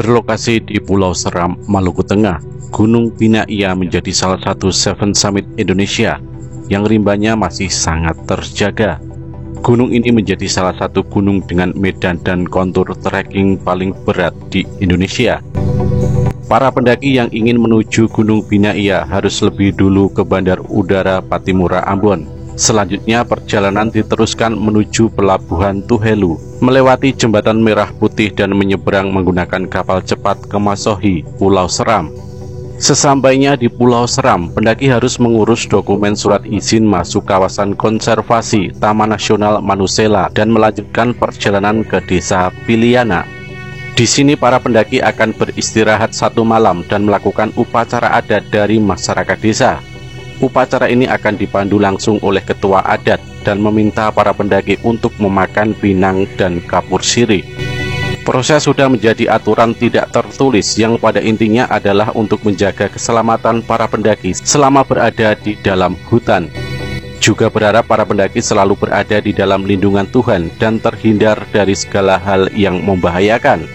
Berlokasi di Pulau Seram, Maluku Tengah, Gunung Binaya menjadi salah satu Seven Summit Indonesia yang rimbanya masih sangat terjaga. Gunung ini menjadi salah satu gunung dengan medan dan kontur trekking paling berat di Indonesia. Para pendaki yang ingin menuju Gunung Binaya harus lebih dulu ke Bandar Udara Pattimura, Ambon. Selanjutnya perjalanan diteruskan menuju Pelabuhan Tuhelu, melewati Jembatan Merah Putih dan menyeberang menggunakan kapal cepat ke Masohi, Pulau Seram. Sesampainya di Pulau Seram, pendaki harus mengurus dokumen surat izin masuk kawasan konservasi Taman Nasional Manusela dan melanjutkan perjalanan ke Desa Piliana. Di sini para pendaki akan beristirahat 1 malam dan melakukan upacara adat dari masyarakat desa. Upacara ini akan dipandu langsung oleh ketua adat dan meminta para pendaki untuk memakan pinang dan kapur sirih. Proses sudah menjadi aturan tidak tertulis yang pada intinya adalah untuk menjaga keselamatan para pendaki selama berada di dalam hutan. Juga berharap para pendaki selalu berada di dalam lindungan Tuhan dan terhindar dari segala hal yang membahayakan.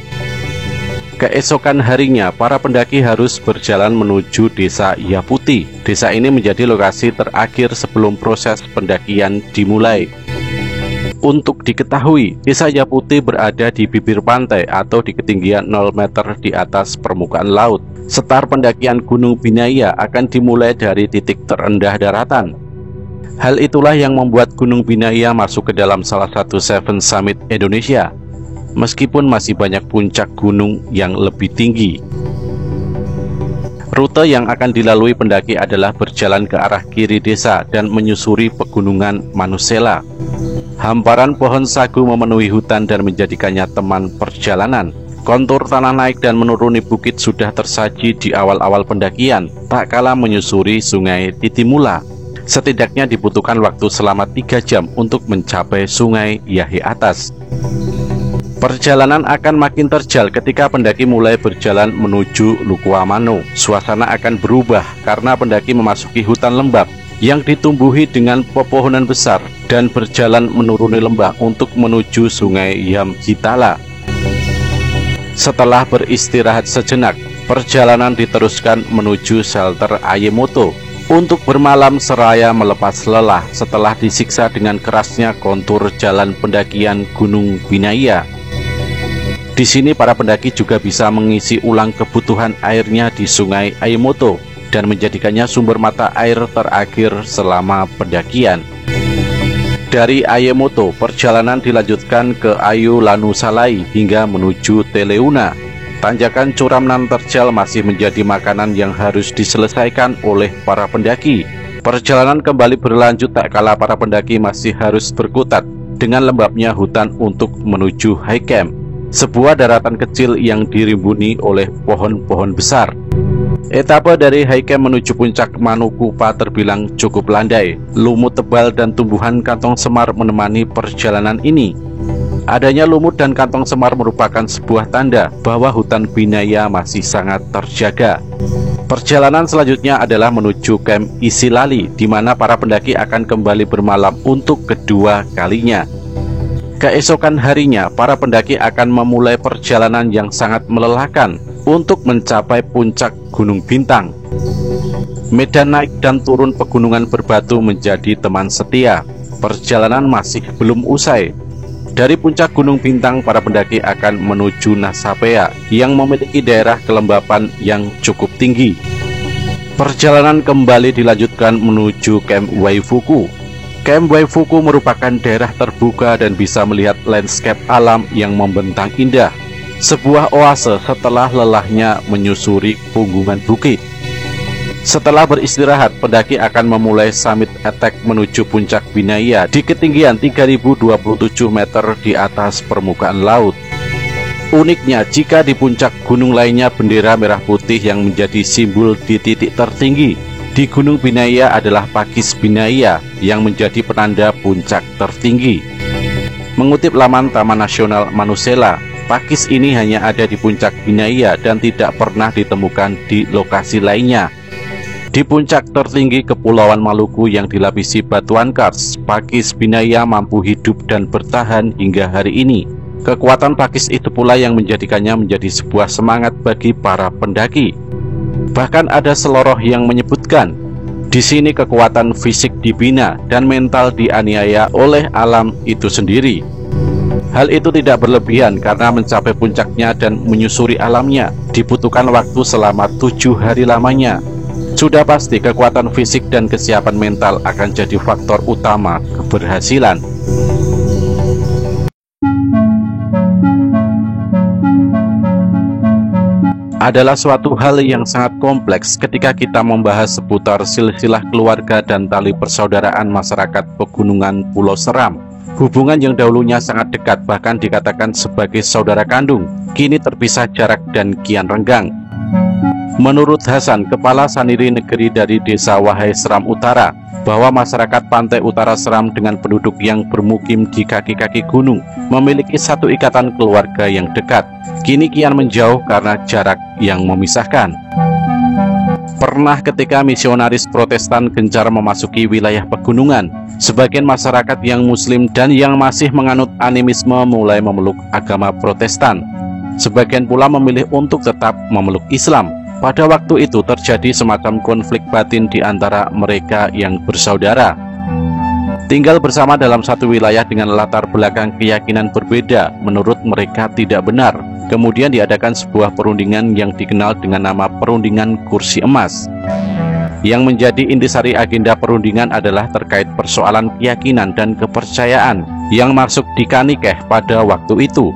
Keesokan harinya, para pendaki harus berjalan menuju Desa Yaputi. Desa ini menjadi lokasi terakhir sebelum proses pendakian dimulai. Untuk diketahui, Desa Yaputi berada di bibir pantai atau di ketinggian 0 meter di atas permukaan laut. Start pendakian Gunung Binaya akan dimulai dari titik terendah daratan. Hal itulah yang membuat Gunung Binaya masuk ke dalam salah satu Seven Summit Indonesia, meskipun masih banyak puncak gunung yang lebih tinggi. Rute yang akan dilalui pendaki adalah berjalan ke arah kiri desa dan menyusuri pegunungan Manusela. Hamparan pohon sagu memenuhi hutan dan menjadikannya teman perjalanan. Kontur tanah naik dan menuruni bukit sudah tersaji di awal-awal pendakian, tak kalah menyusuri Sungai Titimula. Setidaknya dibutuhkan waktu selama 3 jam untuk mencapai Sungai Yahe Atas. Perjalanan akan makin terjal ketika pendaki mulai berjalan menuju Lukuamano. Suasana akan berubah karena pendaki memasuki hutan lembab yang ditumbuhi dengan pepohonan besar dan berjalan menuruni lembah untuk menuju Sungai Yamjitala. Setelah beristirahat sejenak, perjalanan diteruskan menuju shelter Ayemoto untuk bermalam seraya melepas lelah setelah disiksa dengan kerasnya kontur jalan pendakian Gunung Binaya. Di sini para pendaki juga bisa mengisi ulang kebutuhan airnya di Sungai Ayemoto dan menjadikannya sumber mata air terakhir selama pendakian. Dari Ayemoto, perjalanan dilanjutkan ke Ayu Lanusalai hingga menuju Teleuna. Tanjakan curam nan terjal masih menjadi makanan yang harus diselesaikan oleh para pendaki. Perjalanan kembali berlanjut tak kala para pendaki masih harus berkutat dengan lembabnya hutan untuk menuju high camp, sebuah daratan kecil yang dirimbuni oleh pohon-pohon besar. Etapa dari high camp menuju puncak Manukupa terbilang cukup landai. Lumut tebal dan tumbuhan kantong semar menemani perjalanan ini. Adanya lumut dan kantong semar merupakan sebuah tanda bahwa hutan Binaya masih sangat terjaga. Perjalanan selanjutnya adalah menuju camp Isilali, di mana para pendaki akan kembali bermalam untuk kedua kalinya. Keesokan harinya, para pendaki akan memulai perjalanan yang sangat melelahkan untuk mencapai puncak Gunung Bintang. Medan naik dan turun pegunungan berbatu menjadi teman setia. Perjalanan masih belum usai. Dari puncak Gunung Bintang, para pendaki akan menuju Nasapea yang memiliki daerah kelembapan yang cukup tinggi. Perjalanan kembali dilanjutkan menuju Camp Waifuku. Camp Waifuku merupakan daerah terbuka dan bisa melihat landscape alam yang membentang indah. Sebuah oase setelah lelahnya menyusuri punggungan bukit. Setelah beristirahat, pendaki akan memulai summit attack menuju puncak Binaya di ketinggian 3027 meter di atas permukaan laut. Uniknya, jika di puncak gunung lainnya bendera merah putih yang menjadi simbol di titik tertinggi, di Gunung Binaya adalah Pakis Binaya yang menjadi penanda puncak tertinggi. Mengutip laman Taman Nasional Manusela, pakis ini hanya ada di puncak Binaya dan tidak pernah ditemukan di lokasi lainnya. Di puncak tertinggi Kepulauan Maluku yang dilapisi batuan kars, Pakis Binaya mampu hidup dan bertahan hingga hari ini. Kekuatan Pakis itu pula yang menjadikannya menjadi sebuah semangat bagi para pendaki. Bahkan ada seloroh yang menyebutkan, di sini kekuatan fisik dibina dan mental dianiaya oleh alam itu sendiri. Hal itu tidak berlebihan karena mencapai puncaknya dan menyusuri alamnya dibutuhkan waktu selama 7 hari lamanya. Sudah pasti kekuatan fisik dan kesiapan mental akan jadi faktor utama keberhasilan. Adalah suatu hal yang sangat kompleks ketika kita membahas seputar silsilah keluarga dan tali persaudaraan masyarakat pegunungan Pulau Seram. Hubungan yang dahulunya sangat dekat, bahkan dikatakan sebagai saudara kandung, kini terpisah jarak dan kian renggang. Menurut Hasan, Kepala Saniri Negeri dari Desa Wahai Seram Utara, bahwa masyarakat pantai utara Seram dengan penduduk yang bermukim di kaki-kaki gunung memiliki satu ikatan keluarga yang dekat, kini kian menjauh karena jarak yang memisahkan. Pernah ketika misionaris Protestan gencar memasuki wilayah pegunungan, sebagian masyarakat yang muslim dan yang masih menganut animisme mulai memeluk agama Protestan. Sebagian pula memilih untuk tetap memeluk Islam. Pada waktu itu terjadi semacam konflik batin di antara mereka yang bersaudara. Tinggal bersama dalam satu wilayah dengan latar belakang keyakinan berbeda menurut mereka tidak benar. Kemudian diadakan sebuah perundingan yang dikenal dengan nama Perundingan Kursi Emas. Yang menjadi intisari agenda perundingan adalah terkait persoalan keyakinan dan kepercayaan yang masuk di Kanikeh pada waktu itu.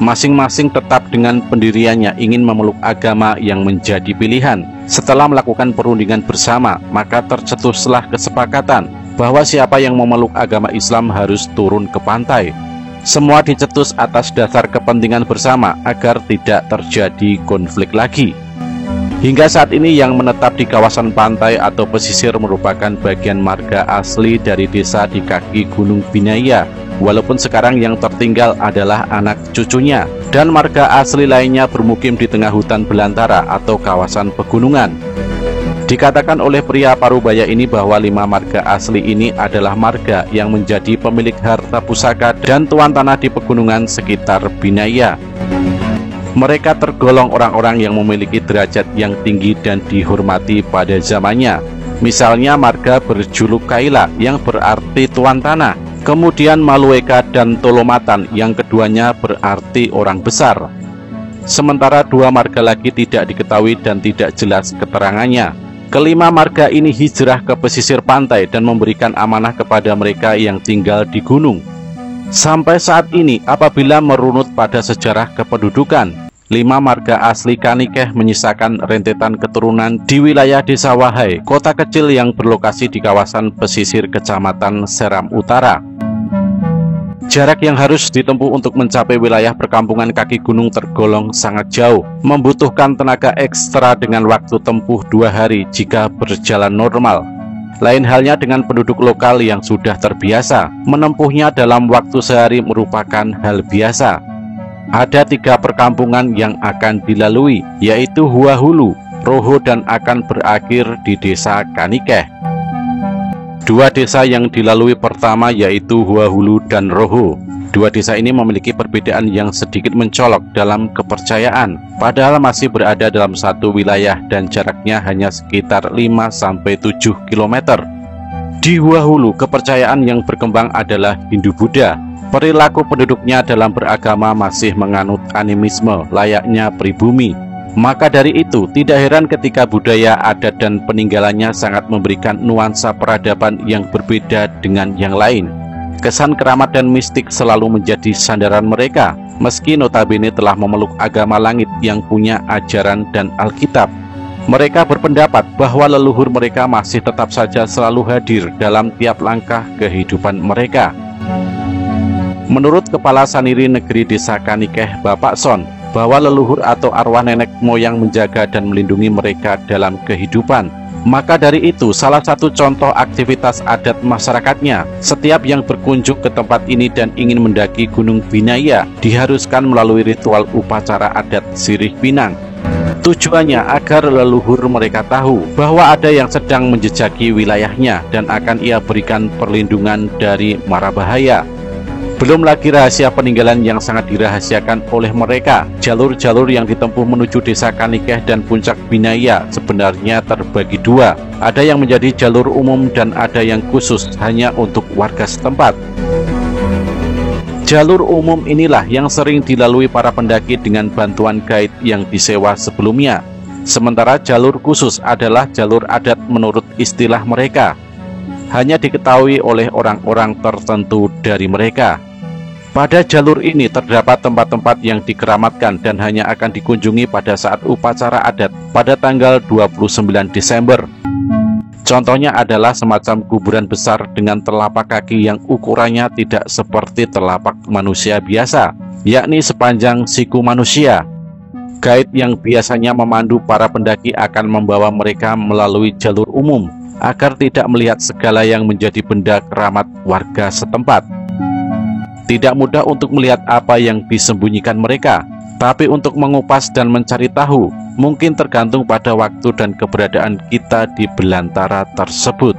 Masing-masing tetap dengan pendiriannya ingin memeluk agama yang menjadi pilihan. Setelah melakukan perundingan bersama, maka tercetuslah kesepakatan bahwa siapa yang memeluk agama Islam harus turun ke pantai. Semua dicetus atas dasar kepentingan bersama agar tidak terjadi konflik lagi. Hingga saat ini yang menetap di kawasan pantai atau pesisir merupakan bagian marga asli dari desa di kaki Gunung Binaya, walaupun sekarang yang tertinggal adalah anak cucunya, dan marga asli lainnya bermukim di tengah hutan belantara atau kawasan pegunungan. Dikatakan oleh pria Parubaya ini bahwa 5 marga asli ini adalah marga yang menjadi pemilik harta pusaka dan tuan tanah di pegunungan sekitar Binaya. Mereka tergolong orang-orang yang memiliki derajat yang tinggi dan dihormati pada zamannya. Misalnya marga berjuluk Kaila yang berarti tuan tanah, kemudian Malueka dan Tolomatan yang keduanya berarti orang besar. Sementara 2 marga lagi tidak diketahui dan tidak jelas keterangannya. Kelima marga ini hijrah ke pesisir pantai dan memberikan amanah kepada mereka yang tinggal di gunung. Sampai saat ini, apabila merunut pada sejarah kependudukan, 5 marga asli Kanikeh menyisakan rentetan keturunan di wilayah Desa Wahai, kota kecil yang berlokasi di kawasan pesisir Kecamatan Seram Utara. Jarak yang harus ditempuh untuk mencapai wilayah perkampungan kaki gunung tergolong sangat jauh, membutuhkan tenaga ekstra dengan waktu tempuh 2 hari jika berjalan normal. Lain halnya dengan penduduk lokal yang sudah terbiasa, menempuhnya dalam waktu sehari merupakan hal biasa. Ada 3 perkampungan yang akan dilalui, yaitu Huahulu, Roho, dan akan berakhir di desa Kanikeh. 2 desa yang dilalui pertama yaitu Huahulu dan Roho. 2 desa ini memiliki perbedaan yang sedikit mencolok dalam kepercayaan, padahal masih berada dalam satu wilayah dan jaraknya hanya sekitar 5-7 km. Di Huahulu, kepercayaan yang berkembang adalah Hindu-Buddha. Perilaku penduduknya dalam beragama masih menganut animisme layaknya pribumi. Maka dari itu, tidak heran ketika budaya, adat, dan peninggalannya sangat memberikan nuansa peradaban yang berbeda dengan yang lain. Kesan keramat dan mistik selalu menjadi sandaran mereka, meski notabene telah memeluk agama langit yang punya ajaran dan Alkitab. Mereka berpendapat bahwa leluhur mereka masih tetap saja selalu hadir dalam tiap langkah kehidupan mereka. Menurut Kepala Saniri Negeri Desa Kanikeh, Bapak Son, bahwa leluhur atau arwah nenek moyang menjaga dan melindungi mereka dalam kehidupan. Maka dari itu, salah satu contoh aktivitas adat masyarakatnya, setiap yang berkunjung ke tempat ini dan ingin mendaki Gunung Binaya diharuskan melalui ritual upacara adat Sirih Pinang. Tujuannya agar leluhur mereka tahu bahwa ada yang sedang menjejaki wilayahnya dan akan ia berikan perlindungan dari mara bahaya. Belum lagi rahasia peninggalan yang sangat dirahasiakan oleh mereka. Jalur-jalur yang ditempuh menuju desa Kanikeh dan Puncak Binaya sebenarnya terbagi dua. Ada yang menjadi jalur umum dan ada yang khusus hanya untuk warga setempat. Jalur umum inilah yang sering dilalui para pendaki dengan bantuan guide yang disewa sebelumnya. Sementara jalur khusus adalah jalur adat menurut istilah mereka. Hanya diketahui oleh orang-orang tertentu dari mereka. Pada jalur ini terdapat tempat-tempat yang dikeramatkan dan hanya akan dikunjungi pada saat upacara adat pada tanggal 29 Desember. Contohnya adalah semacam kuburan besar dengan telapak kaki yang ukurannya tidak seperti telapak manusia biasa, yakni sepanjang siku manusia. Guide yang biasanya memandu para pendaki akan membawa mereka melalui jalur umum agar tidak melihat segala yang menjadi benda keramat warga setempat. Tidak mudah untuk melihat apa yang disembunyikan mereka, tapi untuk mengupas dan mencari tahu, mungkin tergantung pada waktu dan keberadaan kita di belantara tersebut.